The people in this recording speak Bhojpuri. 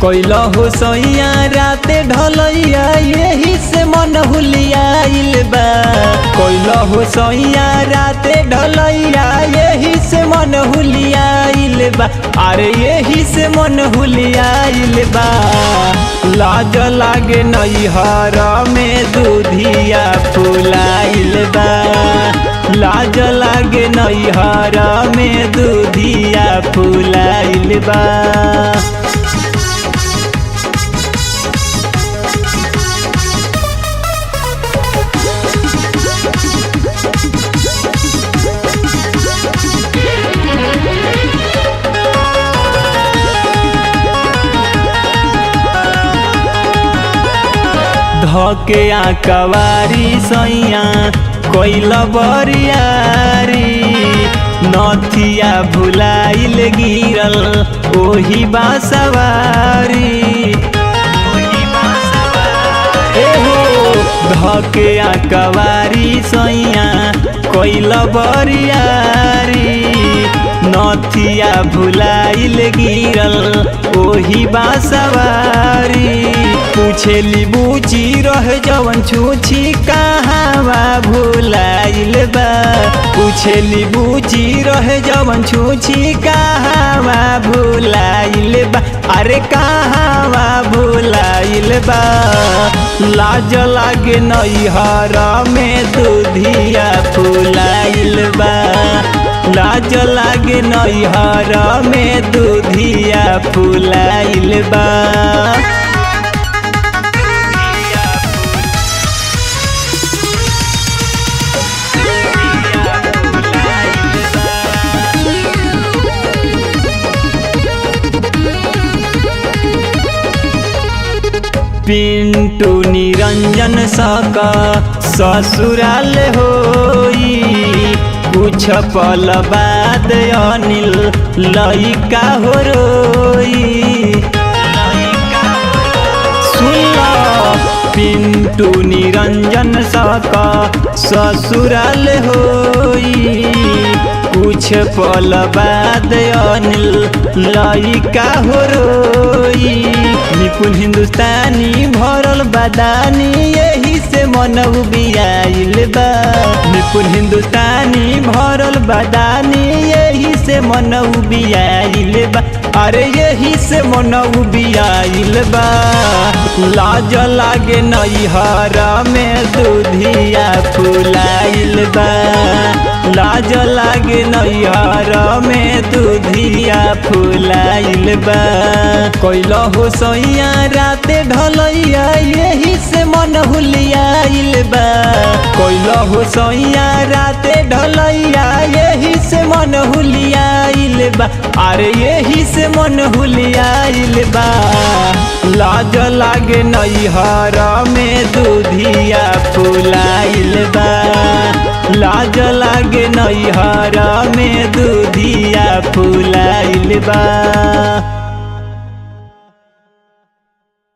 कैला हो सैया राते ढलैया यही से मन हुलियाइल बा। कैला हो सैया राते ढलैया यही से मन हुलियाइल बा। अरे यही से मन हुलियाइल बा। लाज लागे नैहर में दूधिया फुलाइल बा। लाज लागे नैहर में दूधिया फुलाइल बा। धके कवारी सैया कैला बरियारी। नथिया भुलाइल गिरल ओही बासवारी। धके कवारी सैया कैला बरियारी। नथिया भुलाइल गिरल ओही बासवारी। पूछेली बूची रह जवन छूछी कहाँवा भुलाइल बा। पूछेली बूची रह जवन छूछी कहाँवा भुलाइल बा। अरे कहाँवा भुलाइल बा। लाज लागे नैहर में दूधिया फुलाइल बा। लाज लागे नैहर में दूधिया फुलाइल बा। पिंटू निरंजन सका ससुराल होई। कुछ पल बाद अनिल लइका हो रोई। सुन पिंटू निरंजन सका ससुराल होई। कुछ पल बाद अनिल लइका हो रोई। निपुण हिंदुस्तानी भरल बदानी यही से मन उबियाइल बा। निपुण हिंदुस्तानी भरल बदानी यही से मन उबियाइल बा। अरे यही से मन उबियाइल बा। लाज लागे नैहर में दूधिया फुलाइल बा। लाज लागे नैहर में दूधिया फुलाइल बा। कैला हो सैया राते ढलैया यही से मन हुलियाइल बा। कैला हो सैया राते ढलैया यही से मन हुलियाइल बा। अरे यही से मन हुलियाइल बा। लाज लागे नैहर में दूधिया फुलाइल बा। लाज लागे नैहर में दूधिया फुलाइल बा।